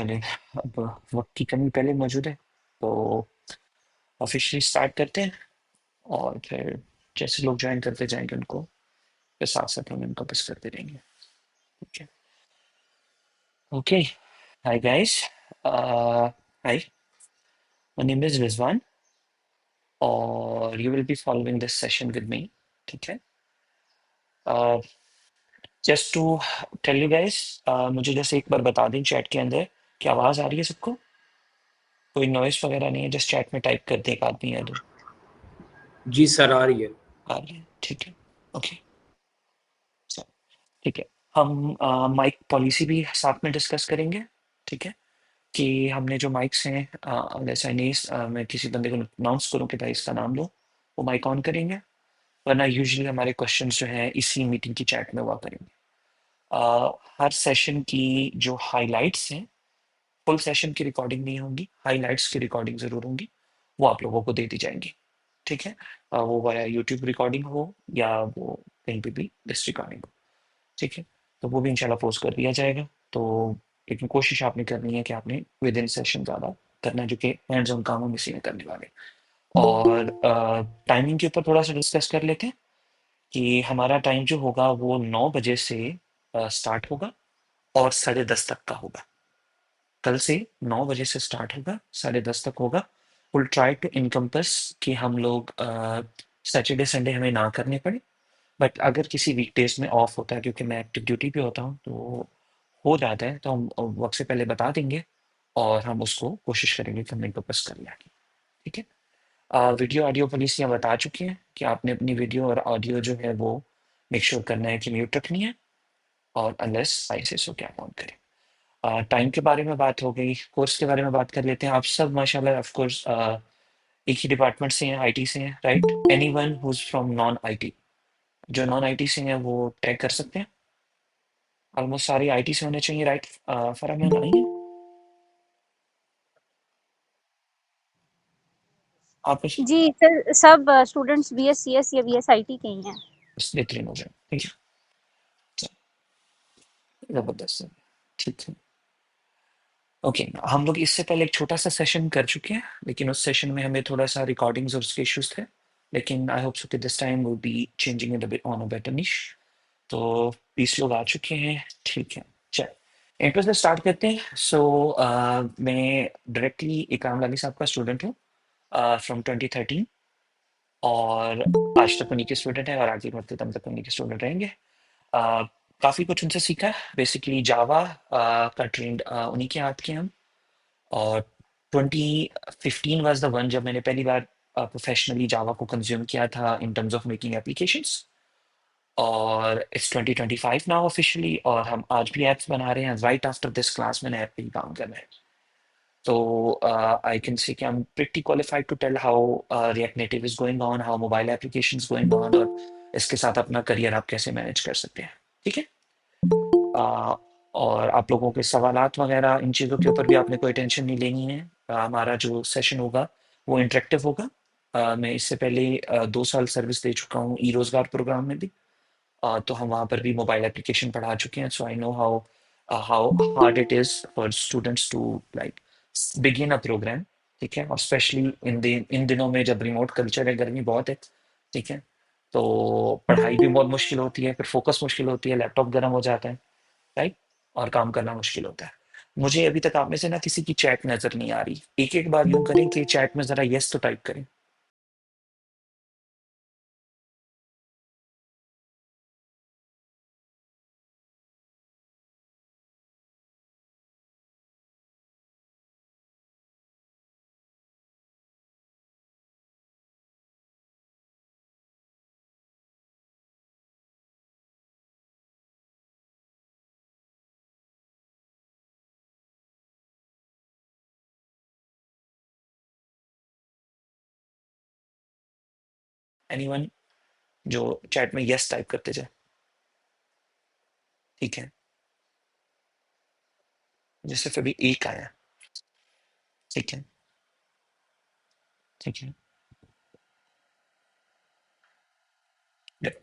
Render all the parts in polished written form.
चलिए, अब वक्त की कमी पहले मौजूद है तो ऑफिशियली स्टार्ट करते हैं। और फिर जैसे लोग ज्वाइन करते जाएंगे उनको फिर साथ साथ हम इनको बस करते रहेंगे। ठीक है। Okay. Hi guys. Hi, my name is Rizwan और you will be following this session with me. ठीक है। Just to tell you guys, मुझे जैसे एक बार बता दें चैट के अंदर कि आवाज़ आ रही है सबको, कोई नॉइस वगैरह नहीं है, जस्ट चैट में टाइप कर दे एक आदमी या दो। जी सर, आ रही है। आ रही है, ठीक है। ओके। ठीक है। हम माइक पॉलिसी भी साथ में डिस्कस करेंगे। ठीक है। कि हमने जो माइक्स हैं, जैसे नहीं, मैं किसी बंदे को अनाउंस करूं कि भाई इसका नाम लो, वो माइक ऑन करेंगे। वरना यूजुअली हमारे क्वेश्चंस जो हैं इसी मीटिंग की चैट में हुआ करेंगे। हर सेशन की जो हाइलाइट्स हैं, फुल सेशन की रिकॉर्डिंग नहीं होंगी, हाइलाइट्स की रिकॉर्डिंग जरूर होंगी, वो आप लोगों को दे दी जाएंगी। ठीक है। वो वाया यूट्यूब रिकॉर्डिंग हो या वो कहीं पे भी डिस रिकॉर्डिंग हो। ठीक है। तो वो भी इंशाल्लाह पोस्ट कर दिया जाएगा। तो लेकिन कोशिश आपने करनी है कि आपने विद इन सेशन ज़्यादा करना है, जो कि हैंड्स ऑन काम हम इसी में करने वाले हैं। और टाइमिंग के ऊपर थोड़ा सा डिस्कस कर लेते हैं कि हमारा टाइम जो होगा वो 9 बजे से स्टार्ट होगा और 10:30 तक का होगा। कल से 9 बजे से स्टार्ट होगा, 10:30 तक होगा। विल ट्राई टू इनकम्पस कि हम लोग सैटरडे संडे हमें ना करने पड़े। बट अगर किसी वीकडेज में ऑफ होता है, क्योंकि मैं एक्टिव ड्यूटी पे होता हूँ, तो हो जाता है, तो हम वक्त से पहले बता देंगे और हम उसको कोशिश करेंगे कि हम वापस कर लें। ठीक है। वीडियो ऑडियो पॉलिसियाँ बता चुकी हैं कि आपने अपनी वीडियो और ऑडियो जो है वो मेक श्योर करना है कि म्यूट रखनी है, और अनलेस आईसीएस हो क्या ऑन करें। टाइम के बारे में बात हो गई, कोर्स के बारे में बात कर लेते हैं। आप सब माशाल्लाह ऑफ कोर्स एक ही डिपार्टमेंट से हैं, आईटी से हैं, right? Anyone who is from non IT, जो नॉन आईटी से हैं वो टैग कर सकते हैं। ऑलमोस्ट सारी आईटी से होने चाहिए, राइट? फराह मैम आई हैं? आप बस जी सर, सब स्टूडेंट्स बीएससीएस या बीएसआईटी के ही हैं। बस बेहतरीन हो जाए। ठीक है। जबरदस्त है। ठीक है। ओके, हम लोग इससे पहले एक छोटा सा सेशन कर चुके हैं, लेकिन उस सेशन में हमें थोड़ा सा रिकॉर्डिंग्स और उसके इश्यूज थे। लेकिन आई होप सो कि this time will be changing it a bit on a better निश। तो 20 लोग आ चुके हैं। ठीक है। चल इंट्रो से स्टार्ट करते हैं। सो मैं डायरेक्टली इकराम लाली साहब का स्टूडेंट हूँ फ्रॉम 2013, और आज तक उन्हीं के स्टूडेंट हैं और आगे बढ़ते दम तक उन्हीं के स्टूडेंट रहेंगे। काफ़ी कुछ उनसे सीखा है। बेसिकली जावा का ट्रेंड उन्हीं के हाथ के हम। और 2015 वाज द वन जब मैंने पहली बार प्रोफेशनली जावा को कंज्यूम किया था in terms of making applications. और इट्स 2025 नाउ ऑफिशियली, और हम आज भी ऐप्स बना रहे हैं। राइट आफ्टर दिस क्लास मैंने ऐप पे ही काम करना है। तो आई कैन से कि I am pretty qualified to tell how React Native is going on, how mobile applications going on, और इसके साथ अपना करियर आप कैसे मैनेज कर सकते हैं। ठीक है। आ, और आप लोगों के सवालात वगैरह इन चीज़ों के ऊपर भी आपने कोई टेंशन नहीं लेनी है। हमारा जो सेशन होगा वो इंटरेक्टिव होगा। मैं इससे पहले 2 साल सर्विस दे चुका हूँ ई रोजगार प्रोग्राम में भी। तो हम वहाँ पर भी मोबाइल एप्लीकेशन पढ़ा चुके हैं। So I know how hard it is for students to like begin a program. ठीक है। और स्पेशली इन दिनों में जब रिमोट कल्चर है, गर्मी बहुत है। ठीक है। तो पढ़ाई भी बहुत मुश्किल होती है, फिर फोकस मुश्किल होती है, लैपटॉप गर्म हो जाता है, राइट? और काम करना मुश्किल होता है। मुझे अभी तक आप में से ना किसी की चैट नजर नहीं आ रही। एक एक बार यूं करें कि चैट में जरा यस तो टाइप करें। एनीवन जो चैट में यस टाइप करते जाए। ठीक है। जैसे फिर भी एक आया। ठीक है। ठीक है। Good,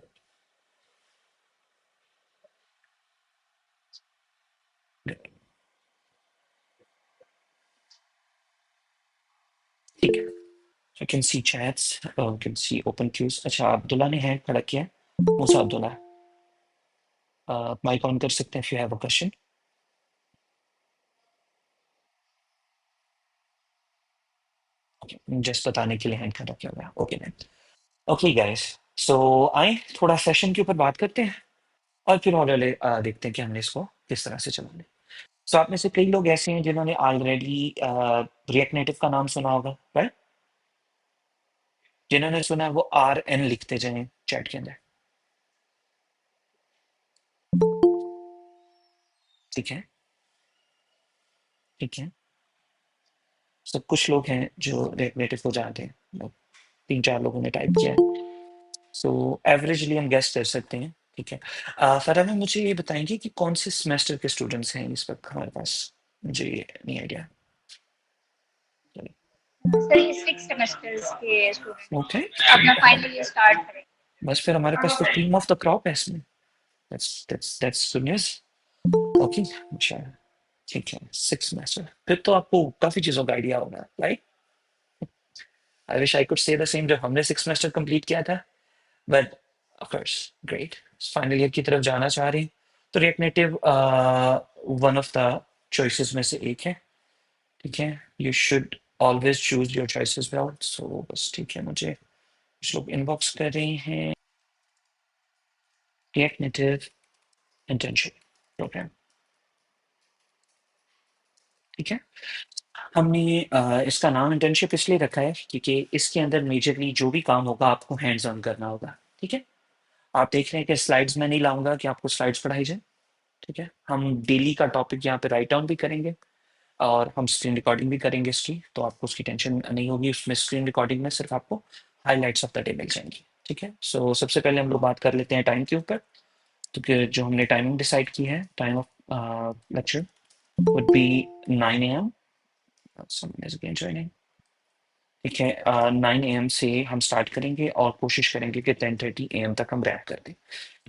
good. ठीक है, I can see chats, can see open queues. अच्छा, अब्दुल्ला ने हैंड खड़ा किया है। मूसा अब्दुल्ला, माइक ऑन कर सकते हैं if you have a question. Okay, just बताने के लिए हैंड खड़ा किया हुआ है। Okay ma'am. ओके गाइस, सो आए थोड़ा सेशन के ऊपर बात करते हैं और फिर ऑलरेडी देखते हैं कि हमने इसको किस तरह से चलाना है। सो आप में से कई लोग ऐसे हैं जिन्होंने ऑलरेडी रिएक्ट नेटिव का नाम सुना होगा, राइट? जिन्होंने सुना है वो RN लिखते जाएं चैट के अंदर, ठीक है? ठीक है, सब कुछ लोग हैं जो रिएक्ट नेटिव को जानते हैं, मतलब 3-4 लोगों ने टाइप किया है। सो एवरेजली हम गेस कर सकते हैं, ठीक है? फरहा मैम, मुझे ये बताएंगे कि कौन से सेमेस्टर के स्टूडेंट्स हैं इस वक्त हमारे पास? मुझे ये नहीं आइडिया। सर ये 6 सेमेस्टर्स के स्टूडेंट ओके, अपना फाइनल ईयर स्टार्ट करेंगे। बस फिर हमारे पास तो क्रीम ऑफ द क्रॉप है इसमें। That's good news. ओके, अच्छा, ठीक है, 6 सेमेस्टर, फिर तो आपको काफ़ी चीज़ों का आइडिया होगा, right? I wish I could say the same जब हमने 6 सेमेस्टर कंप्लीट किया था, but of course great, final year की तरफ जाना चाह रहे हैं तो React Native one of the choices में से एक है, ठीक है? You should always choose your choices well. So बस ठीक है, मुझे कुछ लोग इनबॉक्स कर रहे हैं रिएक्ट नेटिव इंटर्नशिप प्रोग्राम, ठीक है? हमने इसका नाम इंटर्नशिप इसलिए रखा है क्योंकि इसके अंदर मेजरली जो भी काम होगा आपको हैंड्स ऑन करना होगा, ठीक है? आप देख रहे हैं कि स्लाइड्स में नहीं लाऊंगा कि आपको स्लाइड्स पढ़ाई जाए, ठीक है? हम डेली का टॉपिक यहाँ पे राइट डाउन भी करेंगे और हम स्क्रीन रिकॉर्डिंग भी करेंगे इसकी, तो आपको उसकी टेंशन नहीं होगी। उसमें स्क्रीन रिकॉर्डिंग में सिर्फ आपको highlights of the day meal जाएंगी, ठीक है? सो सबसे पहले हम लोग बात कर लेते हैं टाइम के ऊपर, क्योंकि जो हमने टाइमिंग डिसाइड की है, time of lecture would be 9 AM। Someone is again joining. ठीक है, 9 AM से हम स्टार्ट करेंगे और कोशिश करेंगे कि 10:30 AM तक हम रैप कर दें।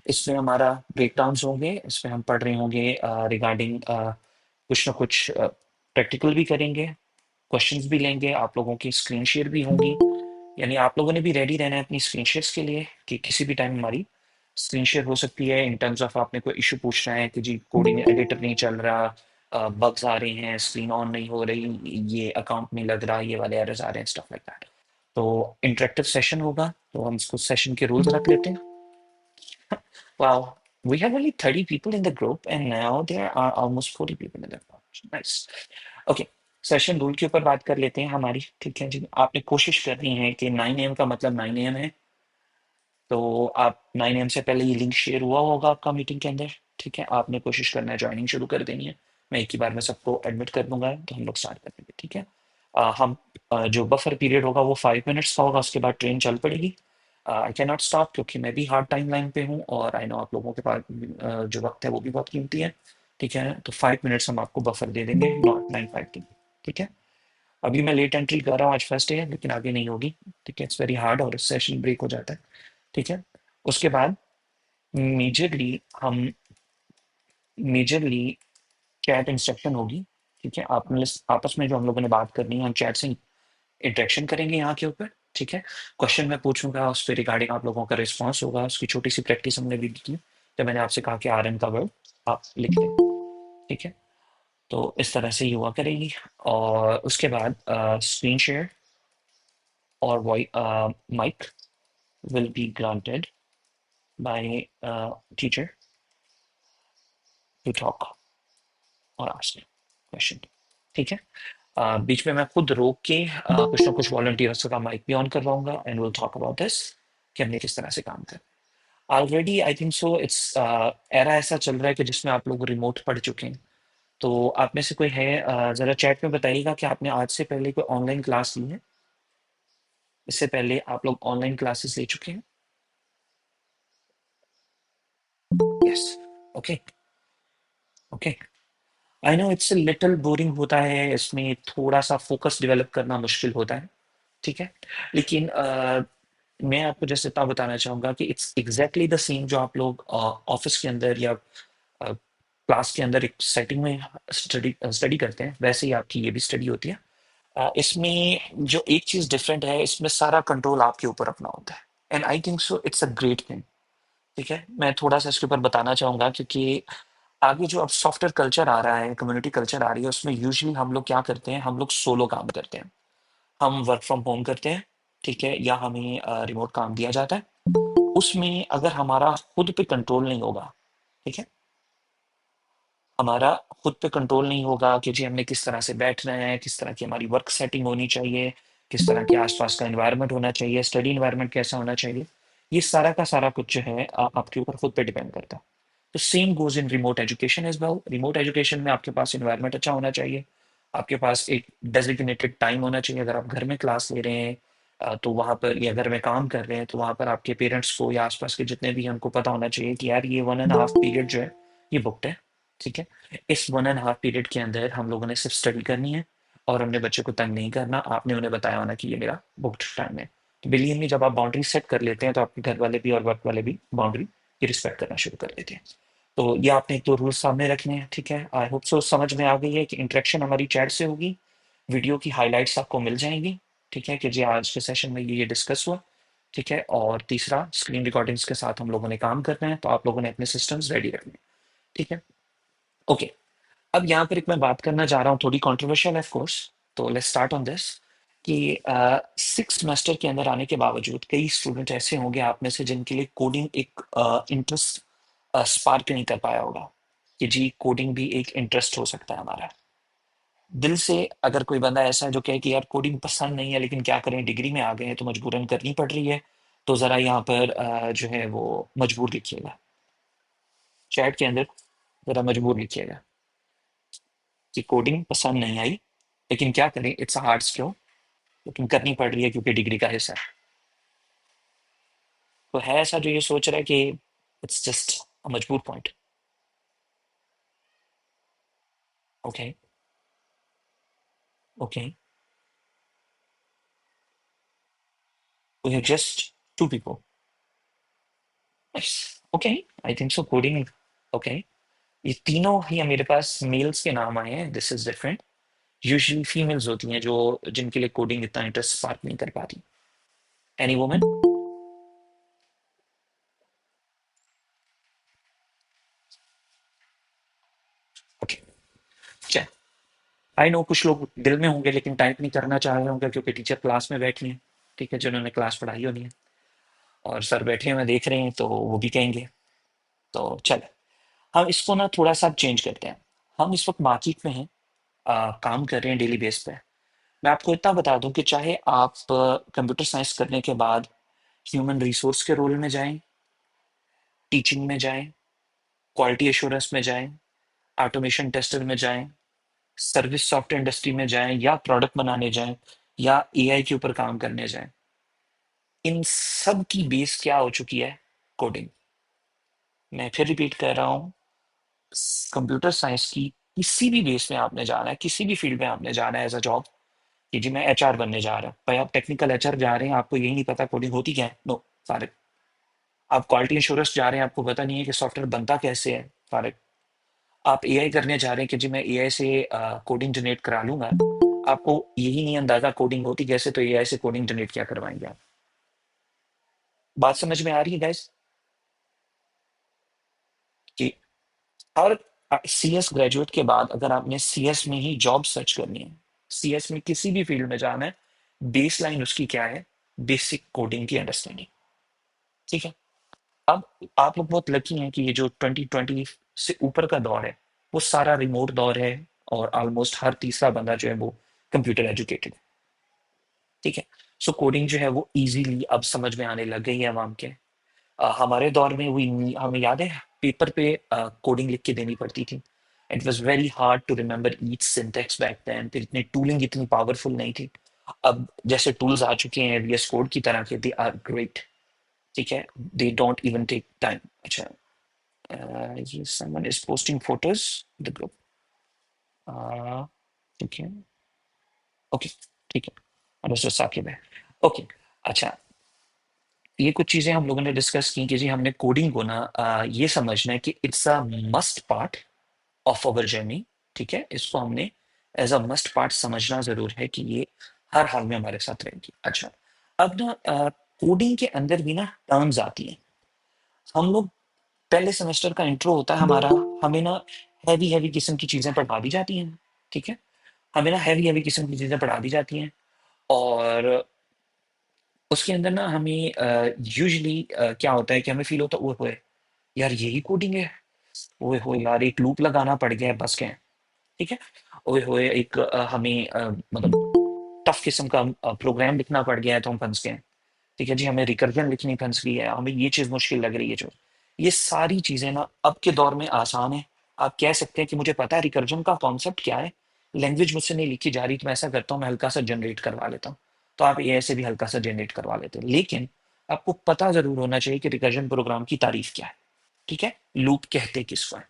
इसमें हमारा ब्रेक डाउन्स होंगे, इसमें हम पढ़ रहे होंगे रिगार्डिंग कुछ ना कुछ प्रैक्टिकल भी करेंगे, क्वेश्चंस भी लेंगे, आप लोगों की स्क्रीन शेयर भी होंगी, यानी आप लोगों ने भी रेडी रहना है अपनी स्क्रीन शेयर्स के लिए कि किसी भी टाइम हमारी स्क्रीन शेयर हो सकती है इन टर्म्स ऑफ आपने कोई इशू पूछना है कि जी कोडिंग एडिटर नहीं चल रहा, बग्स आ रहे हैं, स्क्रीन ऑन नहीं हो रही, ये अकाउंट नहीं लग रहा, ये वाले एरर्स आ रहे हैं, स्टफ लाइक दैट। तो इंटरेक्टिव सेशन होगा, तो हम इसको सेशन के रूल्स रख लेते हैं। Wow, we have only 30 people in the group and now there are almost 40 people in the group. Nice. Okay, session rule के ऊपर बात कर लेते हैं हमारी, ठीक है जी? आपने कोशिश करनी है कि 9 AM का मतलब 9 AM है, तो आप 9 AM से पहले ये लिंक शेयर हुआ होगा आपका मीटिंग के अंदर, ठीक है? आपने कोशिश करना है ज्वाइनिंग शुरू कर देनी है, मैं एक ही बार में सबको एडमिट कर दूंगा तो हम लोग स्टार्ट कर देंगे, ठीक है? जो बफर पीरियड होगा वो 5 मिनट्स का होगा, उसके बाद ट्रेन चल पड़ेगी। आई कैन नॉट स्टॉप क्योंकि मैं भी हार्ड टाइम लाइन पे हूँ और आई नो आप लोगों के पास जो वक्त है वो भी बहुत कीमती है, ठीक है? तो 5 मिनट्स हम आपको बफर दे देंगे, नॉट 9:50, ठीक है? अभी मैं लेट एंट्री कर रहा हूँ, आज फर्स्ट डे है, लेकिन आगे नहीं होगी, ठीक है? इट्स वेरी हार्ड और सेशन ब्रेक हो जाता है, ठीक है? उसके बाद मेजरली हम मेजरली चैट इंस्ट्रक्शन होगी, ठीक है? आप आपस में जो हम लोगों ने बात करनी है हम चैट से इंटरेक्शन करेंगे यहाँ के ऊपर, ठीक है? क्वेश्चन मैं पूछूंगा, उस पर रिगार्डिंग आप लोगों का रिस्पॉन्स होगा, उसकी छोटी सी प्रैक्टिस हमने भी की जब मैंने आपसे कहा कि RN का वर्ड आप लिख दें, ठीक है? तो इस तरह से ये हुआ करेगी और उसके बाद स्क्रीन शेयर और voice mic will be granted by teacher to talk और ask question, ठीक है? बीच में मैं खुद रोक के कुछ ना कुछ वॉलंटियर्स का माइक भी ऑन करवाऊंगा and will talk about this कि हमने किस तरह से काम कर। Already I think so it's era ऐसा चल रहा है कि जिसमें आप लोग रिमोट पढ़ चुके हैं, तो आप में से कोई है ज़रा चैट में बताइएगा कि आपने आज से पहले कोई ऑनलाइन क्लास ली है? इससे पहले आप लोग ऑनलाइन क्लासेस ले चुके हैं? Yes, okay, okay. I know it's little boring होता है, इसमें थोड़ा सा फोकस डेवलप करना मुश्किल होता है, ठीक है? लेकिन मैं आपको जैसे इतना बताना चाहूँगा कि इट्स एग्जैक्टली द सेम जो आप लोग ऑफिस के अंदर या क्लास के अंदर एक सेटिंग में स्टडी स्टडी करते हैं, वैसे ही आपकी ये भी स्टडी होती है। इसमें जो एक चीज डिफरेंट है, इसमें सारा कंट्रोल आपके ऊपर अपना होता है, and I think so it's a great thing. ठीक है, मैं थोड़ा सा इसके ऊपर बताना चाहूंगा, क्योंकि आगे जो अब सॉफ्टवेयर कल्चर आ रहा है, कम्युनिटी कल्चर आ रही है, उसमें यूजुअली हम लोग क्या करते हैं, हम लोग सोलो काम करते हैं, हम वर्क फ्रॉम होम करते हैं, ठीक है, या हमें रिमोट काम दिया जाता है। उसमें अगर हमारा खुद पे कंट्रोल नहीं होगा, ठीक है, हमारा खुद पे कंट्रोल नहीं होगा कि जी हमने किस तरह से बैठना है, किस तरह की हमारी वर्क सेटिंग होनी चाहिए, किस तरह के आसपास का एनवायरनमेंट होना चाहिए, स्टडी एनवायरनमेंट कैसा होना चाहिए, ये सारा का सारा कुछ जो है आपके ऊपर खुद पे डिपेंड करता है। तो same goes in remote education as well. Remote education में आपके पास एनवायरनमेंट अच्छा होना चाहिए, आपके पास एक डेजिग्नेटेड टाइम होना चाहिए। अगर आप घर में क्लास ले रहे हैं तो वहाँ पर, या घर में काम कर रहे हैं तो वहाँ पर आपके पेरेंट्स को या आसपास के जितने भी हैं उनको पता होना चाहिए कि यार ये 1.5 पीरियड जो है ये बुकड है। ठीक है, इस 1.5 पीरियड के अंदर हम लोगों ने सिर्फ स्टडी करनी है और हमने बच्चे को तंग नहीं करना। आपने उन्हें बताया होना कि ये मेरा बुक्ड टाइम है। तो बिलीव में जब आप बाउंड्री सेट कर लेते हैं तो आपके घर वाले भी और वर्क वाले भी बाउंड्री की रिस्पेक्ट करना शुरू कर देते हैं। तो ये आपने एक दो रूल सामने रखने हैं। ठीक है, आई होप सो समझ में आ गई है कि इंटरेक्शन हमारी चैट से होगी, वीडियो की हाइलाइट्स आपको मिल जाएंगी। ठीक है, कि जी आज के सेशन में ये डिस्कस हुआ। ठीक है, और तीसरा स्क्रीन रिकॉर्डिंग्स के साथ हम लोगों ने काम करना है, तो आप लोगों ने अपने सिस्टम्स रेडी रखने हैं। ठीक है, ओके। अब यहाँ पर एक मैं बात करना चाह रहा हूँ, थोड़ी कॉन्ट्रोवर्शियल है ऑफ कोर्स, तो लेट्स स्टार्ट ऑन दिस। कि 6 सेमेस्टर के अंदर आने के बावजूद कई स्टूडेंट ऐसे होंगे आप में से जिनके लिए कोडिंग एक इंटरेस्ट स्पार्क नहीं कर पाया होगा, कि जी कोडिंग भी एक इंटरेस्ट हो सकता है हमारा। दिल से अगर कोई बंदा ऐसा है जो कहे कि यार कोडिंग पसंद नहीं है लेकिन क्या करें डिग्री में आ गए हैं तो मजबूरन करनी पड़ रही है, तो जरा यहाँ पर जो है वो मजबूर लिखिएगा चैट के अंदर, जरा मजबूर लिखिएगा कि कोडिंग पसंद नहीं आई लेकिन क्या करें, इट्स अ हार्ड स्किल, लेकिन करनी पड़ रही है क्योंकि डिग्री का हिस्सा है। तो है ऐसा जो ये सोच रहा है कि it's just a major point. Okay, okay, we have just 2 people। Okay, I think so coding. Okay, ये तीनों ही मेरे पास मेल्स के नाम आए हैं, this is different. Usually females होती हैं जो, जिनके लिए कोडिंग इतना इंटरेस्ट स्पार्क नहीं कर पाती। Any woman? ओके, चल, आई नो कुछ लोग दिल में होंगे लेकिन टाइप नहीं करना चाह रहे होंगे क्योंकि टीचर क्लास में बैठी हैं। ठीक है, जिन्होंने क्लास पढ़ाई होनी है और सर बैठे हुए देख रहे हैं तो वो भी कहेंगे। तो चल, हम इसको ना थोड़ा सा चेंज करते हैं। हम इस वक्त मार्केट में हैं, काम कर रहे हैं डेली बेस पे। मैं आपको इतना बता दूं कि चाहे आप कंप्यूटर साइंस करने के बाद ह्यूमन रिसोर्स के रोल में जाएं, टीचिंग में जाएं, क्वालिटी एश्योरेंस में जाएं, ऑटोमेशन टेस्टर में जाएं, सर्विस सॉफ्टवेयर इंडस्ट्री में जाएं, या प्रोडक्ट बनाने जाएं, या एआई के ऊपर काम करने जाएं, इन सब की बेस क्या हो चुकी है? कोडिंग। मैं फिर रिपीट कर रहा हूँ, कंप्यूटर साइंस की किसी भी बेस में आपने जाना है, किसी भी फील्ड में आपने जाना है एज अ जॉब, कि जी मैं एचआर बनने जा रहा हूँ, भाई आप टेक्निकल एचआर जा रहे हैं, आपको यही नहीं पता कोडिंग होती क्या है, नो, फारिग। आप क्वालिटी इंश्योरेंस जा रहे हैं, आपको पता नहीं है कि सॉफ्टवेयर बनता कैसे है, फारिग। आप एआई करने जा रहे हैं कि जी मैं एआई से कोडिंग जनरेट करा लूंगा, आपको यही नहीं अंदाजा कोडिंग होती कैसे, तो एआई से कोडिंग जनरेट क्या करवाएंगे आप? बात समझ में आ रही है गाइस? कि हर सीएस ग्रेजुएट के बाद अगर आपने सीएस में ही जॉब सर्च करनी है, सीएस में किसी भी फील्ड में जाना है, बेस लाइन उसकी क्या है? बेसिक कोडिंग की अंडरस्टैंडिंग। ठीक है, अब आप लोग बहुत लकी हैं कि ये जो 2020 से ऊपर का दौर है वो सारा रिमोट दौर है, और ऑलमोस्ट हर तीसरा बंदा जो है वो कंप्यूटर एजुकेटेड है। ठीक है, सो कोडिंग जो है वो इजीली अब समझ में आने लग गई है आवाम के। हमारे दौर में हुई, हमें याद है पेपर पे कोडिंग लिख के देनी पड़ती थी। It was very hard to remember each syntax back then, फिर इतनी टूलिंग इतनी पावरफुल नहीं थी। अब जैसे टूल्स आ चुके हैं वीएस कोड की तरह के, दे आर ग्रेट। ठीक है, they don't even take time. अच्छा, ये someone is posting photos the group. ठीक है, ओके, ठीक है, अनुष्का साकिब है। ओके, अच्छा, ये कुछ चीजें हम लोगों ने डिस्कस की कि जी हमने कोडिंग को ना ये समझना है कि it's a must part of our journey. ठीक है, इसको हमने एज अ मस्ट पार्ट समझना ज़रूर है कि ये हर हाल में हमारे साथ रहेगी। अच्छा, अब ना कोडिंग के अंदर भी ना टर्म्स आती हैं। हम लोग पहले सेमेस्टर का इंट्रो होता है हमारा, हमें ना हैवी किस्म की चीज़ें पढ़ा दी जाती हैं, ठीक है? हमें ना हैवी किस्म की चीज़ें पढ़ा दी जाती हैं और उसके अंदर ना हमें यूजुअली क्या होता है कि हमें फ़ील होता है, ओए होए! यार यही कोडिंग है? ओए होए यार एक लूप लगाना पड़ गया है, बस गए, ठीक है? ओए होए एक हमें मतलब टफ किस्म का प्रोग्राम लिखना पड़ गया है तो हम फंस गए हैं। ठीक है जी, हमें रिकर्जन लिखनी फंस गई है, हमें ये चीज़ मुश्किल लग रही है जो। ये सारी चीज़ें ना अब के दौर में आसान है। आप कह सकते हैं कि मुझे पता है रिकर्जन का कॉन्सेप्ट क्या है, लैंग्वेज मुझसे नहीं लिखी जा रही तो मैं ऐसा करता हूँ मैं हल्का सा जनरेट करवा लेता हूँ। तो आप एआई से भी हल्का सा जनरेट करवा लेते हैं। लेकिन आपको पता ज़रूर होना चाहिए कि रिकर्जन प्रोग्राम की तारीफ क्या है, ठीक है? लूप कहते किसको है।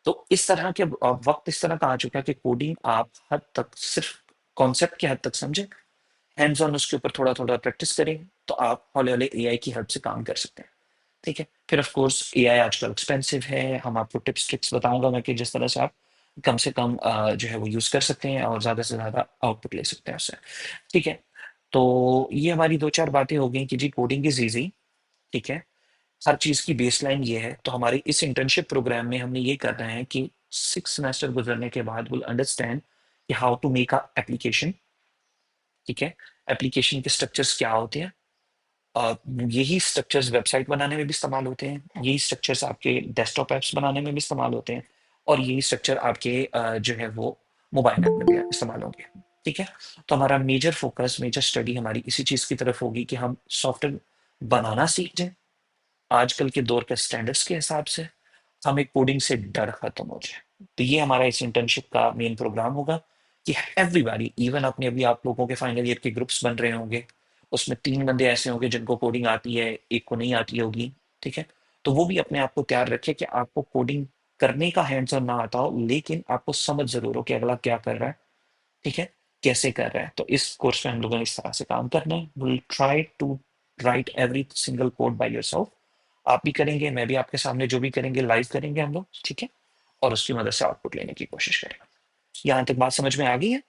तो इस तरह के वक़्त इस तरह का आ चुका है कि कोडिंग आप हद तक सिर्फ़ कॉन्सेप्ट की हद तक समझें, हैंड्स ऑन उसके ऊपर थोड़ा-थोड़ा प्रैक्टिस करें, तो आप हौले-हौले एआई की हेल्प से काम कर सकते हैं, ठीक है? फिर ऑफ कोर्स एआई आजकल एक्सपेंसिव है, हम आपको टिप्स ट्रिक्स बताऊँगा मैं कि जिस तरह से आप कम से कम जो है वो यूज़ कर सकते हैं और ज़्यादा से ज़्यादा आउटपुट ले सकते हैं उससे, ठीक है? तो ये हमारी 2-4 बातें हो गई कि जी कोडिंग इज़ ईज़ी, ठीक है? हर चीज़ की बेसलाइन ये है, तो हमारी इस इंटर्नशिप प्रोग्राम में हमने ये करना है कि 6 सेमेस्टर गुज़रने के बाद विल अंडरस्टैंड कि how to make a application, ठीक है? एप्लीकेशन के स्ट्रक्चर्स क्या होते हैं? अ, यही स्ट्रक्चर्स वेबसाइट बनाने में भी इस्तेमाल होते हैं, यही स्ट्रक्चर्स आपके डेस्कटॉप ऐप्स बनाने में भी इस्तेमाल होते हैं और यही स्ट्रक्चर आपके जो है वो मोबाइल ऐप में भी इस्तेमाल होंगे, ठीक है? तो हमारा मेजर फोकस, मेजर स्टडी हमारी इसी चीज़ की तरफ होगी कि हम सॉफ्टवेयर बनाना सीख जाएँ, आजकल के दौर के स्टैंडर्ड्स के हिसाब से, हमें कोडिंग से डर खत्म हो जाए। तो ये हमारा इस इंटर्नशिप का मेन प्रोग्राम होगा कि एवरीबॉडी, इवन अपने अभी आप लोगों के फाइनल ईयर के ग्रुप्स बन रहे होंगे, उसमें 3 बंदे ऐसे होंगे जिनको कोडिंग आती है, एक को नहीं आती होगी, ठीक है? तो वो भी अपने आप को तैयार रखे कि आपको कोडिंग करने का हैंड्स ऑन ना आता हो, लेकिन आपको समझ ज़रूर हो कि अगला क्या कर रहा है, ठीक है? कैसे कर रहा है? तो इस कोर्स में हम लोगों ने इस तरह से काम करना है। Will try to write every single code by yourself. आप भी करेंगे, मैं भी आपके सामने जो भी करेंगे लाइव करेंगे हम लोग, ठीक है? और उसकी मदद से आउटपुट लेने की कोशिश करेंगे। यहाँ तक बात समझ में आ गई है?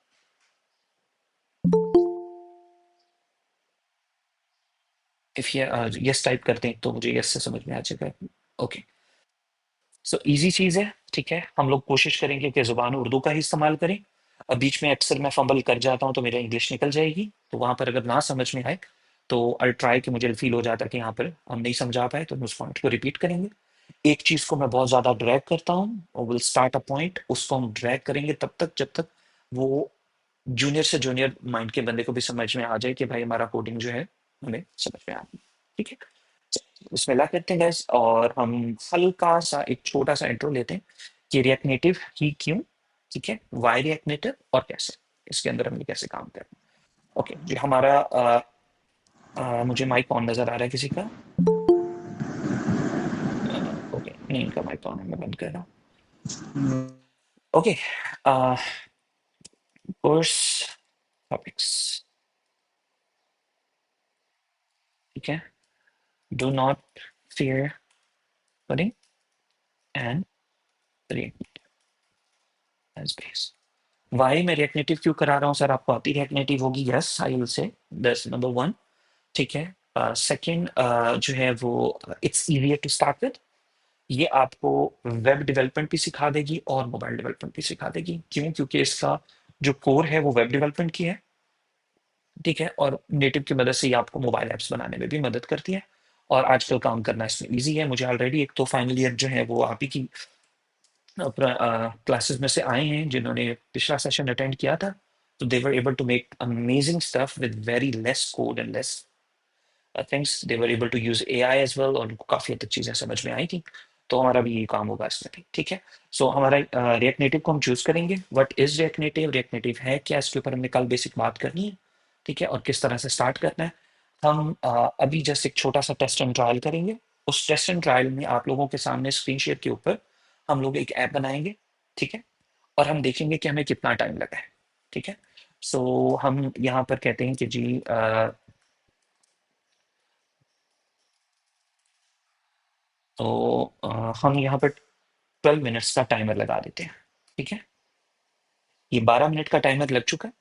इफ ये यस टाइप करते हैं तो मुझे यस से समझ में आ जाएगा। ओके, सो इजी चीज़ है, ठीक है? हम लोग कोशिश करेंगे कि ज़ुबान उर्दू का ही इस्तेमाल करें। बीच में अक्सर मैं फंबल कर जाता हूँ तो मेरा इंग्लिश निकल जाएगी, तो वहाँ पर अगर ना समझ में आए तो आई ट्राई कि मुझे फील हो जाता है कि यहाँ पर हम नहीं समझा पाए तो हम उस पॉइंट को रिपीट करेंगे। एक चीज़ को मैं बहुत ज़्यादा ड्रैग करता हूँ और विल स्टार्ट अ पॉइंट, उसको हम ड्रैग करेंगे तब तक जब तक वो जूनियर से जूनियर माइंड के बंदे को भी समझ में आ जाए कि भाई हमारा कोडिंग जो है हमें समझ में आ रही है, ठीक है? बिस्मिल्लाह करते हैं गैस और हम हल्का सा एक छोटा सा इंट्रो लेते हैं कि रिएक्ट नेटिव ही क्यों, ठीक है? वाई रिएक्ट नेटिव और कैसे, इसके अंदर हमें कैसे काम करना है। ओके जी, हमारा मुझे माइक ऑन नजर आ रहा है किसी का? ओके, नहीं इनका माइक ऑन है, मैं बंद कर रहा हूँ। ओके, कोर्स टॉपिक्स, ठीक है? Do not fear coding and React as base. Why मैं रिएक्ट नेटिव क्यों करा रहा हूँ सर? आपको आती रिएक्ट नेटिव होगी? Yes I will say that's number one, ठीक है? सेकंड जो है वो it's easier to start with, ये आपको वेब डेवलपमेंट भी सिखा देगी और मोबाइल डेवलपमेंट भी सिखा देगी। क्यों? क्योंकि इसका जो कोर है वो वेब डेवलपमेंट की है, ठीक है? और नेटिव की मदद से ये आपको मोबाइल ऐप्स बनाने में भी मदद करती है और आजकल काम करना इसमें ईजी है। मुझे ऑलरेडी एक तो फाइनल ईयर जो है वो आप ही की क्लासेस में से आए हैं जिन्होंने पिछला सेशन अटेंड किया था, तो they were able to make amazing stuff with very less code and less things. They were able to use AI as well और उनको काफ़ी हद तक चीज़ें समझ में आई थी। तो हमारा भी ये काम होगा इसमें भी, ठीक है? सो हमारा रिएक्ट नेटिव को हम चूज करेंगे। What is react native, react native है क्या, इसके ऊपर हमने कल बेसिक बात करनी है, ठीक है? और किस तरह से स्टार्ट करना है। हम अभी जस्ट एक छोटा सा टेस्ट एंड ट्रायल करेंगे। उस टेस्ट एंड ट्रायल में आप लोगों के सामने स्क्रीन शेयर के ऊपर हम लोग एक ऐप बनाएंगे, ठीक है? और हम देखेंगे कि हमें कितना टाइम लगा है, ठीक है? सो हम यहाँ पर कहते हैं कि जी तो हम यहाँ पर 12 मिनट्स का टाइमर लगा देते हैं, ठीक है? ये 12 मिनट का टाइमर लग चुका है।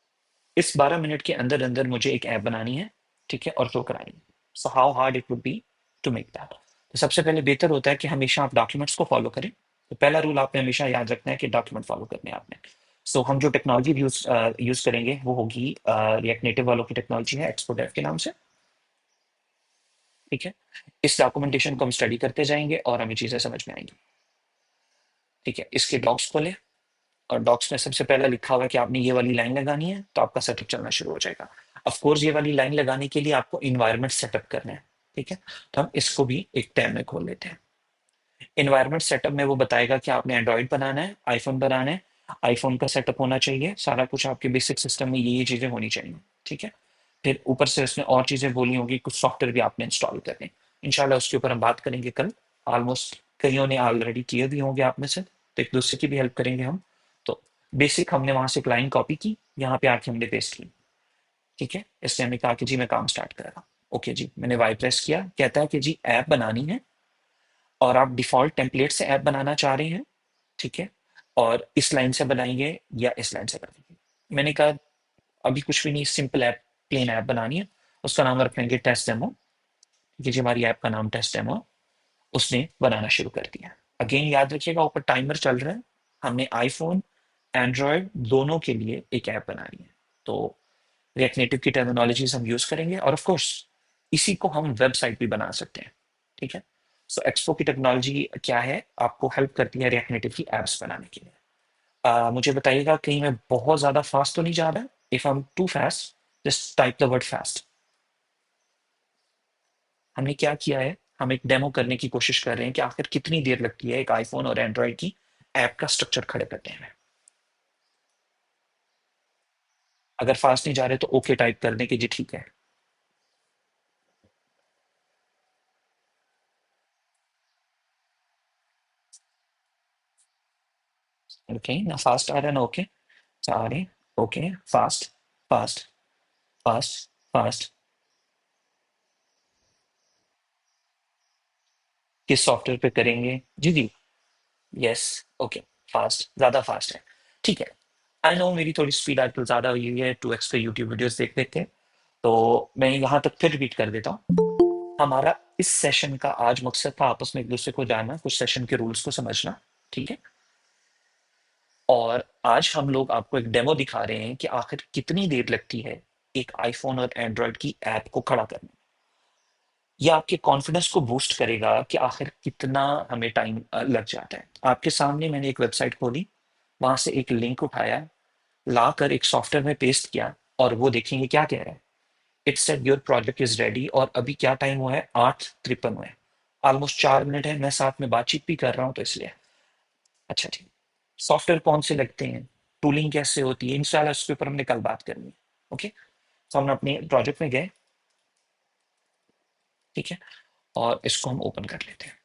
इस 12 मिनट के अंदर अंदर मुझे एक ऐप बनानी है, ठीक है, और शो करानी है। So how hard it would be to make that. तो सबसे पहले बेहतर होता है कि हमेशा आप डॉक्यूमेंट्स को फॉलो करें। तो पहला रूल आपने हमेशा याद रखना है कि डॉक्यूमेंट फॉलो करने हैं आपने। सो हम जो टेक्नोलॉजी यूज करेंगे वो होगी रिएक्ट नेटिव वालों की टेक्नोलॉजी है, एक्सपो डेव के नाम से, ठीक है। इस डॉक्यूमेंटेशन को हम स्टडी करते जाएंगे और हमें चीजें समझ में आएंगी, ठीक है। इसके डॉक्स खोलें और डॉक्स में सबसे पहला लिखा हुआ है कि आपने ये वाली लाइन लगानी है, तो आपका सेटअप चलना शुरू हो जाएगा। ऑफ कोर्स ये वाली लाइन लगाने के लिए आपको इन्वायरमेंट सेटअप करना है, ठीक है। तो हम इसको भी एक टैब में खोल लेते हैं। इन्वायरमेंट सेटअप में वो बताएगा कि आपने एंड्रॉइड बनाना है, आईफोन बनाना है, आईफोन का सेटअप होना चाहिए, सारा कुछ आपके बेसिक सिस्टम में ये चीजें होनी चाहिए, ठीक है। फिर ऊपर से उसने और चीजें बोली होंगी, कुछ सॉफ्टवेयर भी आपने इंस्टॉल करने हैं। इंशाल्लाह उसके ऊपर हम बात करेंगे कल। ऑलमोस्ट कईयों ने ऑलरेडी किए भी होंगे आप में से, तो एक दूसरे की भी हेल्प करेंगे हम। तो बेसिक हमने वहां से एक लाइन कॉपी की, यहाँ पे आके हमने पेस्ट की, ठीक है। इसलिए हमने कहा कि जी मैं काम स्टार्ट कर रहा हूँ। ओके जी, मैंने वाई प्रेस किया, कहता है कि जी ऐप बनानी है और आप डिफॉल्ट टेम्पलेट से ऐप बनाना चाह रहे हैं, ठीक है, और इस लाइन से बनाएंगे या इस लाइन से बनाएंगे। मैंने कहा अभी कुछ भी नहीं, सिंपल ऐप, प्लेन ऐप बनानी है, उसका नाम रख लेंगे टेस्ट डेमो, ठीक है जी, हमारी ऐप का नाम टेस्ट डेमो। उसने बनाना शुरू कर दिया। अगेन याद रखिएगा ऊपर टाइमर चल रहा है, हमने आईफोन एंड्रॉयड दोनों के लिए एक ऐप बनानी है। तो रिएक्ट नेटिव की टर्मिनोलॉजीज हम यूज करेंगे और ऑफ कोर्स इसी को हम वेबसाइट भी बना सकते हैं, ठीक है। सो एक्सपो की टेक्नोलॉजी क्या है, आपको हेल्प करती है रिएक्ट नेटिव की एप्स बनाने के लिए। मुझे बताइएगा कहीं मैं बहुत ज्यादा फास्ट तो नहीं जा रहा। If I am too fast, just type the word fast. हमने क्या किया है, हम एक डेमो करने की कोशिश कर रहे हैं कि आखिर कितनी देर लगती है एक आईफोन और एंड्रॉइड की ऐप का स्ट्रक्चर खड़े करने में। अगर फास्ट नहीं जा रहे तो ओके टाइप कर दें कि जी ठीक है। ओके ना फास्ट आ रहा है ना ओके आ रहे। Okay fast fast fast fast. किस सॉफ्टवेयर पे करेंगे जी जी। यस। ओके फास्ट, ज्यादा फास्ट है, ठीक है। आई नो मेरी थोड़ी स्पीड आजकल ज्यादा हुई है 2x पे यूट्यूब वीडियोस देख देख के। तो मैं यहाँ तक फिर रिपीट कर देता हूँ। हमारा इस सेशन का आज मकसद था आपस में एक दूसरे को जानना, कुछ सेशन के रूल्स को समझना, ठीक है। और आज हम लोग आपको एक डेमो दिखा रहे हैं कि आखिर कितनी देर लगती है एक आईफोन और एंड्रॉयड की ऐप को खड़ा करने में। यह आपके कॉन्फिडेंस को बूस्ट करेगा कि आखिर कितना हमें टाइम लग जाता है। आपके सामने मैंने एक वेबसाइट खोली, वहां से एक लिंक उठाया, लाकर एक सॉफ्टवेयर में पेस्ट किया और वो देखेंगे क्या कह रहा है। It said your project is ready और अभी क्या टाइम हुआ है, 8:53 हुआ है। ऑलमोस्ट 4 मिनट है, मैं साथ में बातचीत भी कर रहा हूँ तो इसलिए। अच्छा ठीक। सॉफ्टवेयर कौन से लगते हैं, टूलिंग कैसे होती है, इंशाल्लाह उसके ऊपर हमने कल बात करनी है। ओके, तो हम अपने प्रोजेक्ट में गए, ठीक है, और इसको हम ओपन कर लेते हैं।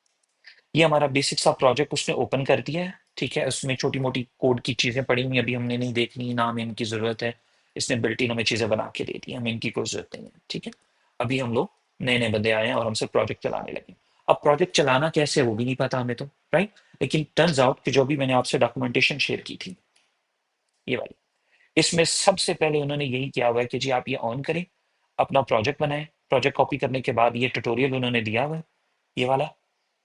ये हमारा बेसिक सा प्रोजेक्ट उसने ओपन कर दिया है, ठीक है। उसमें छोटी मोटी कोड की चीजें पड़ी हुई अभी हमने नहीं देखनी, ना हमें इनकी जरूरत है। इसने बिल्ट इन हमें चीजें बना के दे दी, हमें इनकी कोई जरूरत नहीं है, ठीक है। अभी हम लोग नए नए बंदे आए हैं और हमसे प्रोजेक्ट चलाने लगे। अब प्रोजेक्ट चलाना कैसे है वो भी नहीं पता हमें तो, राइट। लेकिन टर्न्स आउट कि जो भी मैंने आपसे डॉक्यूमेंटेशन शेयर की थी, ये वाली, इसमें सबसे पहले उन्होंने यही किया हुआ है कि जी आप ये ऑन करें, अपना प्रोजेक्ट बनाएं। प्रोजेक्ट कॉपी करने के बाद ये ट्यूटोरियल उन्होंने दिया हुआ है, ये वाला,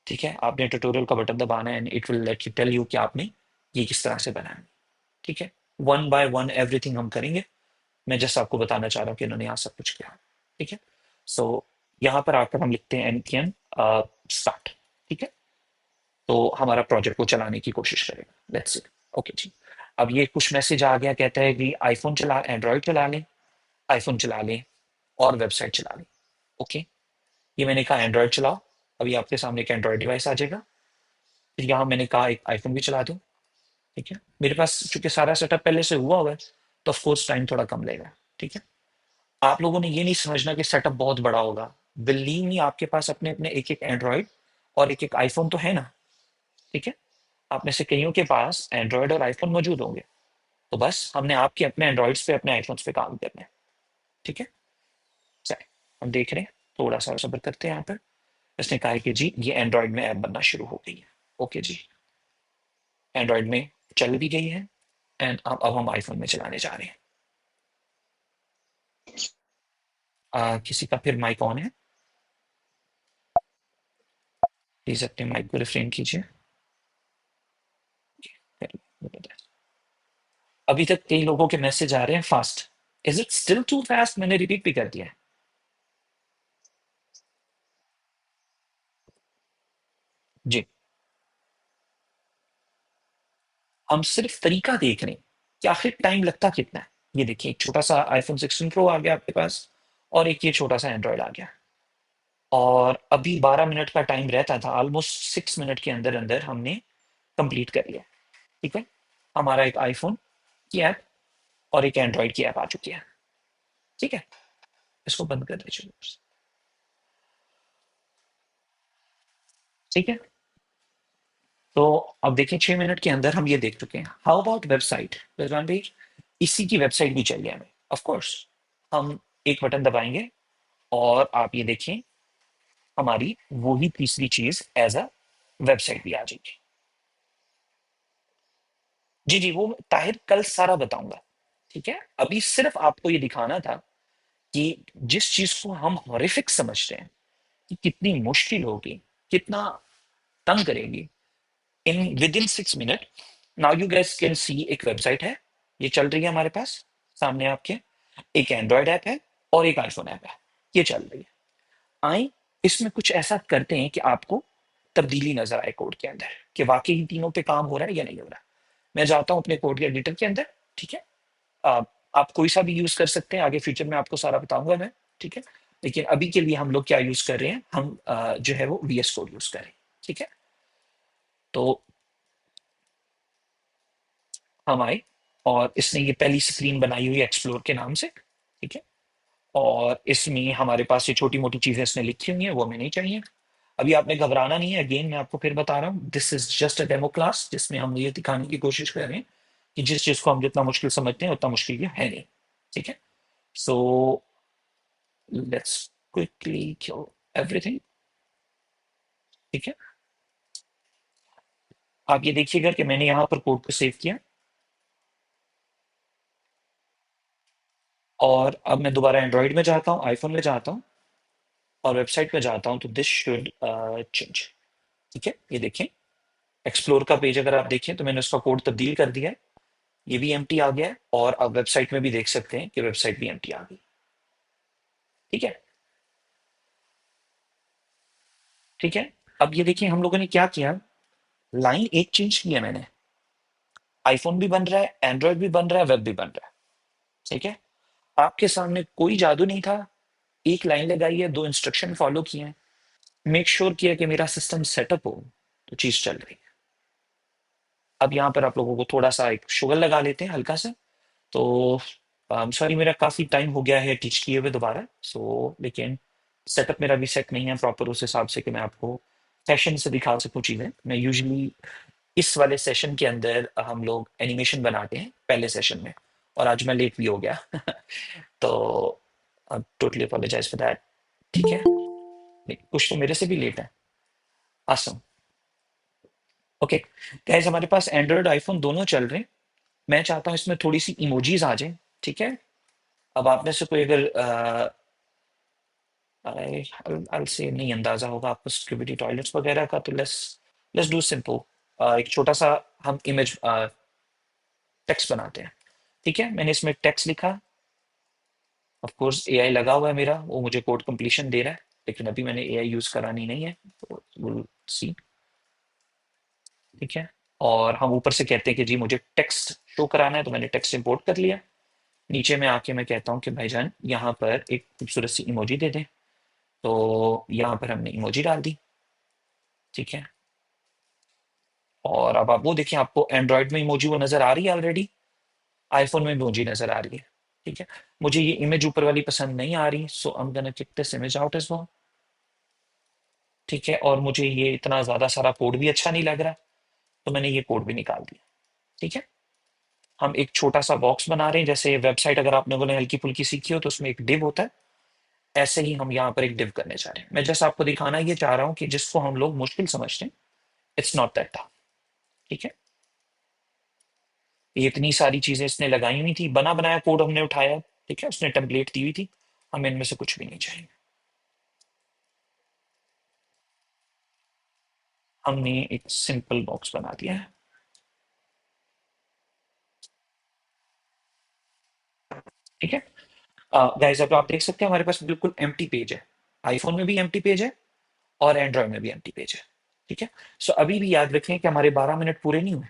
ठीक है। आपने ट्यूटोरियल का बटन दबाना है and it will let you tell you कि आपने ये किस तरह से बनाना है, ठीक है। वन बाय वन एवरीथिंग हम करेंगे। मैं जस्ट आपको बताना चाह रहा हूँ कि इन्होंने यहाँ सब कुछ किया, ठीक है। सो यहाँ पर आकर हम लिखते हैं npm स्टार्ट, ठीक है। तो हमारा प्रोजेक्ट को चलाने की कोशिश करेगा, लेट्स सी। ओके जी, अब ये कुछ मैसेज आ गया, कहता है कि आईफोन चला, एंड्रॉयड चला लें, आईफोन चला लें और वेबसाइट चला लें। ओके, ये मैंने कहा एंड्रॉयड चलाओ, अभी आपके सामने एक एंड्रॉयड डिवाइस आ जाएगा। फिर यहाँ मैंने कहा एक आईफोन भी चला दूं, ठीक है। मेरे पास चूंकि सारा सेटअप पहले से हुआ हुआ है तो ऑफकोर्स टाइम थोड़ा कम लेगा, ठीक है। आप लोगों ने ये नहीं समझना कि सेटअप बहुत बड़ा होगा। बिलीव मी, आपके पास अपने अपने एक एक एंड्रॉयड और एक एक आईफोन तो है ना, ठीक है। आप में से कईयों के पास एंड्रॉयड और आईफोन मौजूद होंगे, तो बस हमने आपके अपने एंड्रॉइड्स पे अपने आईफोन्स पे काम करना है, ठीक है। चलिए हम देख रहे हैं, थोड़ा सा सब्र करते हैं यहाँ पर। इसने कहा है कि जी ये एंड्रॉयड में ऐप बनना शुरू हो गई है। ओके जी, एंड्रॉयड में चल भी गई है, एंड अब हम आईफोन में चलाने जा रहे हैं। किसी का फिर माइक ऑन है? प्लीज अपने माइक को रिफ्रेन कीजिए। अभी तक कई लोगों के मैसेज आ रहे हैं fast. Is it still too fast? मैंने रिपीट भी कर दिया है। जी, हम सिर्फ तरीका देख रहे हैं कि आखिर टाइम लगता कितना है। ये देखिए, एक छोटा सा आईफोन 16 प्रो आ गया आपके पास, और एक ये छोटा सा एंड्रॉयड आ गया, और अभी 12 मिनट का टाइम रहता था, ऑलमोस्ट 6 मिनट के अंदर अंदर हमने कंप्लीट कर लिया। ठीक है, हमारा एक आईफोन की ऐप और एक एंड्रॉयड की ऐप आ चुकी है। ठीक है, इसको बंद कर दीजिए। ठीक है, तो अब देखिए 6 मिनट के अंदर हम ये देख चुके हैं। हाउ अबाउट वेबसाइट रिजवान भाई? इसी की वेबसाइट भी चाहिए हमें, ऑफ कोर्स। हम एक बटन दबाएंगे और आप ये देखें, हमारी वही तीसरी चीज एज अ वेबसाइट भी आ जाएगी। जी जी, वो ताहिर कल सारा बताऊंगा। ठीक है, अभी सिर्फ आपको ये दिखाना था कि जिस चीज को हम हॉरिफिक समझते हैं कि कितनी मुश्किल होगी, कितना तंग करेगी, in with in 6 minute now you gas can see. एक वेबसाइट है, ये चल रही है हमारे पास सामने आपके, एक एंड्रॉयड ऐप है और एक आईफोन ऐप है, ये चल रही है। आए इसमें कुछ ऐसा करते हैं कि आपको तब्दीली नजर आए कोड के अंदर, कि वाकई ही तीनों पे काम हो रहा है या नहीं हो रहा। मैं जाता हूँ अपने कोड के एडिटर के अंदर। ठीक है, आप कोई सा भी यूज कर सकते हैं, आगे फ्यूचर में आपको सारा बताऊंगा मैं। ठीक है, लेकिन अभी के लिए हम लोग क्या यूज कर रहे हैं, हम जो है वो VS कोड यूज करें। ठीक है, तो हम आए, और इसने ये पहली स्क्रीन बनाई हुई है एक्सप्लोर के नाम से। ठीक है, और इसमें हमारे पास ये छोटी मोटी चीजें इसने लिखी हुई हैं, वो हमें नहीं चाहिए। अभी आपने घबराना नहीं है, अगेन मैं आपको फिर बता रहा हूँ, this is just a demo class, जिसमें हम ये दिखाने की कोशिश कर रहे हैं कि जिस चीज को हम जितना मुश्किल समझते हैं उतना मुश्किल ये है नहीं। ठीक है, so let's quickly kill everything. ठीक है, आप ये देखिएगा कि मैंने यहाँ पर कोड को सेव किया, और अब मैं दोबारा एंड्रॉइड में जाता हूँ, आईफोन में जाता हूँ, और वेबसाइट पे जाता हूँ, तो दिस शुड चेंज। ठीक है, ये देखें, एक्सप्लोर का पेज अगर आप देखें तो मैंने उसका कोड तब्दील कर दिया है, ये भी एम्प्टी आ गया है, और आप वेबसाइट में भी देख सकते हैं कि वेबसाइट भी एम्प्टी आ गई। ठीक है, ठीक है, अब ये देखिए हम लोगों ने क्या किया, लाइन एक चेंज की है मैंने। आईफोन भी बन रहा है, एंड्रॉयड भी बन रहा है, वेब भी बन रहा है। ठीक है, आपके सामने कोई जादू नहीं था, एक लाइन लगाई है, दो इंस्ट्रक्शन फॉलो किए हैं, मेक श्योर किया कि मेरा सिस्टम सेटअप हो, तो चीज चल रही है। अब यहाँ पर आप लोगों को थोड़ा सा एक शुगर लगा लेते हैं हल्का सा। तो सॉरी, मेरा काफी टाइम हो गया है टीच किए हुए दोबारा, लेकिन सेटअप मेरा भी सेट नहीं है प्रॉपर उस हिसाब से कि मैं आपको सेशन से दिखा सकूं चीजें। मैं यूजुअली इस वाले सेशन के अंदर हम लोग एनिमेशन बनाते हैं पहले सेशन में, और आज मैं लेट भी हो गया तो टोटली अपोलोजाइज फॉर दैट। ठीक है, नहीं, कुछ तो मेरे से भी लेट है। आसम, ओके गाइस, हमारे पास एंड्रॉयड आईफोन दोनों चल रहे हैं। मैं चाहता हूँ इसमें थोड़ी सी इमोजीज आ जाए। ठीक है, अब आप में से कोई अगर आई से नहीं अंदाजा होगा आपको सिक्योरिटी टॉयलेट्स वगैरह का, तो लेट्स लेट्स डू सिंपल, एक छोटा सा हम इमेज टेक्स्ट बनाते हैं। ठीक है, मैंने इसमें टेक्स्ट लिखा, ऑफ कोर्स एआई लगा हुआ है मेरा, वो मुझे कोड कंप्लीशन दे रहा है, लेकिन अभी मैंने एआई यूज करानी नहीं है, तो विल सी। ठीक है, और हम ऊपर से कहते हैं कि जी मुझे टेक्स्ट शो कराना है, तो मैंने टेक्स्ट इंपोर्ट कर लिया। नीचे में आके मैं कहता हूँ कि भाईजान यहाँ पर एक खूबसूरत सी इमोजी दे दें, तो यहाँ पर हमने इमोजी डाल दी। ठीक है, और अब आप वो देखिए, आपको एंड्रॉयड में इमोजी वो नजर आ रही है ऑलरेडी, आईफोन में इमोजी नजर आ रही है। ठीक है, मुझे ये इमेज ऊपर वाली पसंद नहीं आ रही, so I am gonna kick this image out as well. ठीक है, और मुझे ये इतना ज्यादा सारा कोड भी अच्छा नहीं लग रहा, तो मैंने ये कोड भी निकाल दिया। ठीक है, हम एक छोटा सा बॉक्स बना रहे हैं, जैसे वेबसाइट अगर आपने बोले हल्की फुल्की सीखी हो तो उसमें एक डिव होता है, ऐसे ही हम यहाँ पर एक डिव करने जा रहे हैं। मैं जैसे आपको दिखाना ये चाह रहा हूँ कि जिसको हम लोग मुश्किल समझते हैं, इट्स नॉट दैट। ठीक है, ये इतनी सारी चीजें इसने लगाई हुई थी, बना बनाया कोड हमने उठाया, ठीक है, उसने टेम्पलेट दी हुई थी, हमें इनमें से कुछ भी नहीं चाहिए। हमने एक सिंपल बॉक्स बना दिया है, ठीक है। गाइस अब आप देख सकते हैं हमारे पास बिल्कुल एम्प्टी पेज है, आईफोन में भी एम्प्टी पेज है और एंड्रॉयड में भी एम्प्टी पेज है, ठीक है। सो अभी भी याद रखें कि हमारे 12 मिनट पूरे नहीं हुए,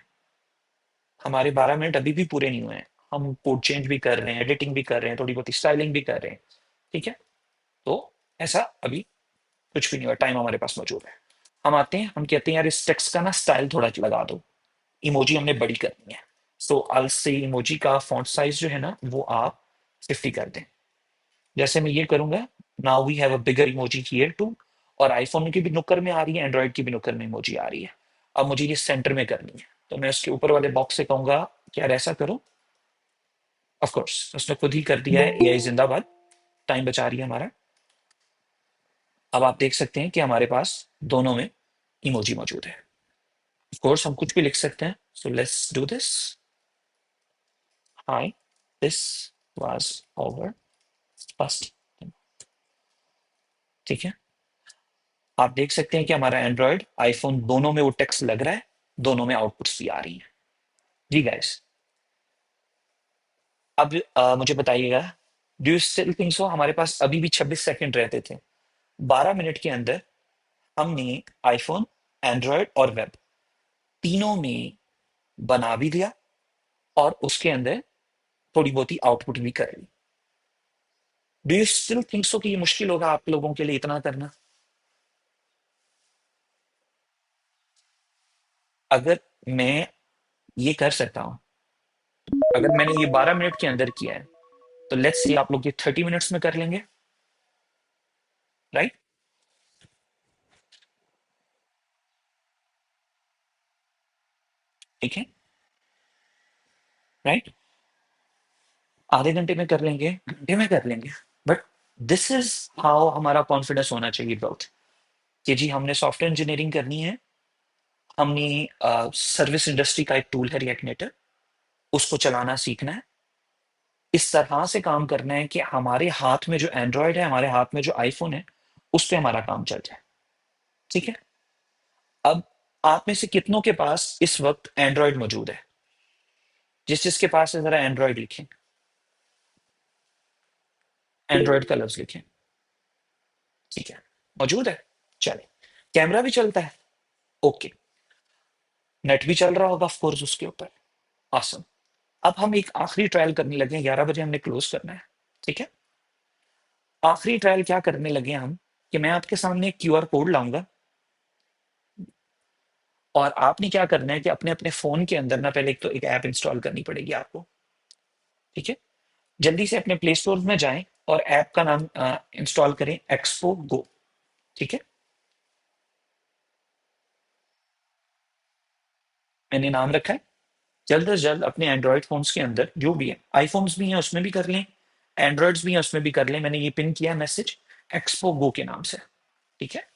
हमारे 12 मिनट अभी भी पूरे नहीं हुए हैं। हम कोड चेंज भी कर रहे हैं, एडिटिंग भी कर रहे हैं, थोड़ी बहुत स्टाइलिंग भी कर रहे हैं, ठीक है। तो ऐसा अभी कुछ भी नहीं हुआ, टाइम हमारे पास मौजूद है। हम आते हैं, हम कहते हैं यार इस टेक्स्ट का ना स्टाइल थोड़ा लगा दो, इमोजी हमने बड़ी करनी है। सो आई से इमोजी का फॉन्ट साइज जो है ना वो आप 50 कर दें। जैसे मैं ये करूंगा, now we have a bigger emoji here too, और आईफोन की भी नुक्कर में आ रही है, एंड्रॉइड की भी नुक्कर में इमोजी आ रही है। अब मुझे ये सेंटर में करनी है, तो मैं उसके ऊपर वाले बॉक्स से कहूंगा कि यार ऐसा करो। ऑफ कोर्स उसने खुद ही कर दिया है, एआई जिंदाबाद, टाइम बचा रही है हमारा। अब आप देख सकते हैं कि हमारे पास दोनों में इमोजी मौजूद है। ऑफ कोर्स हम कुछ भी लिख सकते हैं, so let's do this. Hi, this was over first, ठीक है। आप देख सकते हैं कि हमारा एंड्रॉयड आईफोन दोनों में वो टेक्स्ट लग रहा है, दोनों में आउटपुट्स भी आ रही हैं। जी गाइस, अब मुझे बताइएगा, डू यू स्टिल थिंक सो हमारे पास अभी भी 26 सेकंड रहते थे? 12 मिनट के अंदर हमने आईफोन, एंड्रॉयड और वेब तीनों में बना भी दिया और उसके अंदर थोड़ी बहुत ही आउटपुट भी कर ली। Do you still think so कि ये मुश्किल होगा आप लोगों के लिए इतना करना? अगर मैं ये कर सकता हूं, अगर मैंने ये 12 मिनट के अंदर किया है, तो लेट्स सी आप लोग ये 30 मिनट्स में कर लेंगे, राइट? ठीक है, राइट। आधे घंटे में कर लेंगे, घंटे में कर लेंगे, बट दिस इज हाउ हमारा कॉन्फिडेंस होना चाहिए बोथ, कि जी हमने सॉफ्टवेयर इंजीनियरिंग करनी है, हमने सर्विस इंडस्ट्री का एक टूल है रिएक्ट नेटिव, उसको चलाना सीखना है, इस तरह से काम करना है कि हमारे हाथ में जो एंड्रॉयड है, हमारे हाथ में जो आईफोन है, उस पे हमारा काम चल जाए, ठीक है। अब आप में से कितनों के पास इस वक्त एंड्रॉयड मौजूद है? जिस जिसके पास है जरा एंड्रॉयड लिखें, एंड्रॉयड का लफ्ज लिखें, ठीक है, मौजूद है। चले, कैमरा भी चलता है, ओके, नेट भी चल रहा होगा ऑफ कोर्स उसके ऊपर, awesome। अब हम एक आखिरी ट्रायल करने लगे हैं, 11 बजे हमने क्लोज करना है, ठीक है। आखिरी ट्रायल क्या करने लगे हम, कि मैं आपके सामने एक क्यूआर कोड लाऊंगा और आपने क्या करना है कि अपने अपने फोन के अंदर ना पहले एक तो एक ऐप इंस्टॉल करनी पड़ेगी आपको, ठीक है। जल्दी से अपने प्ले स्टोर में जाएं और ऐप का नाम इंस्टॉल करें, एक्सपो गो, ठीक है। मैंने नाम रखा है, जल्द से जल्द अपने एंड्रॉयड फोन्स के अंदर जो भी है, आईफोन्स भी हैं उसमें भी कर लें, एंड्रॉयड्स भी हैं उसमें भी कर लें, मैंने ये पिन किया मैसेज एक्सपो गो के नाम से, ठीक है।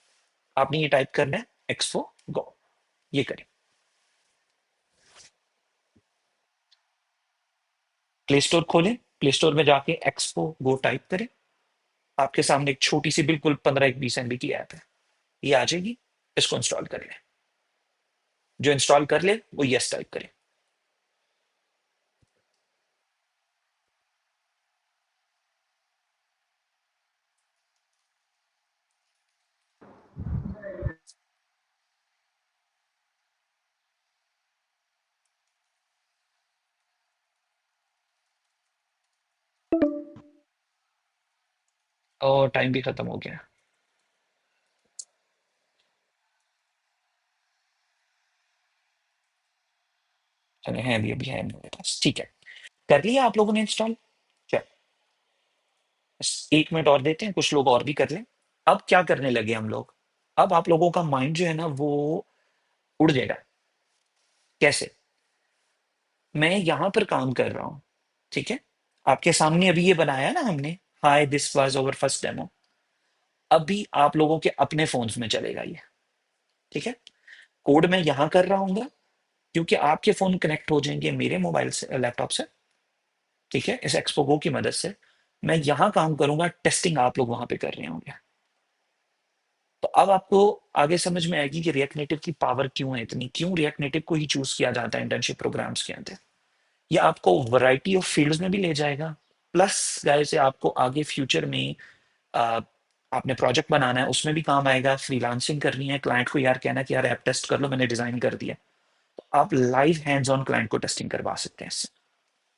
आपने ये टाइप करना है एक्सपो गो, ये करें। प्ले स्टोर खोलें, प्ले स्टोर में जाके एक्सपो गो टाइप करें, आपके सामने एक छोटी सी बिल्कुल 15 एक 20 MB की ऐप है, ये आ जाएगी, इसको इंस्टॉल कर लें। जो इंस्टॉल कर ले वो यस टाइप करें। और टाइम भी खत्म हो गया, चले हैं अभी है मेरे पास, ठीक है। कर लिया आप लोगों ने इंस्टॉल? चल, बस 1 मिनट और देते हैं, कुछ लोग और भी कर लें। अब क्या करने लगे हम लोग, अब आप लोगों का माइंड जो है ना वो उड़ जाएगा। कैसे? मैं यहां पर काम कर रहा हूं, ठीक है, आपके सामने अभी ये बनाया ना हमने, hi this was over first demo, अभी आप लोगों के अपने फोन्स में चलेगा ये, ठीक है। कोड मैं यहां कर रहा हूँ, क्योंकि आपके फ़ोन कनेक्ट हो जाएंगे मेरे मोबाइल से, लैपटॉप से, ठीक है, इस एक्सपो गो की मदद से। मैं यहाँ काम करूंगा, टेस्टिंग आप लोग वहां पे कर रहे होंगे। तो अब आपको आगे समझ में आएगी कि रिएक्ट नेटिव की पावर क्यों है इतनी, क्यों रिएक्ट नेटिव को ही चूज किया जाता है इंटर्नशिप प्रोग्राम्स के अंदर। ये आपको वैरायटी ऑफ फील्ड्स में भी ले जाएगा, प्लस गाइस ये आपको आगे फ्यूचर में आ, आपने प्रोजेक्ट बनाना है उसमें भी काम आएगा, फ्रीलांसिंग करनी है, क्लाइंट को यार कहना कि यार ऐप टेस्ट कर लो, मैंने डिजाइन कर दिया, तो आप लाइव हैंड्स ऑन क्लाइंट को टेस्टिंग करवा सकते हैं इससे।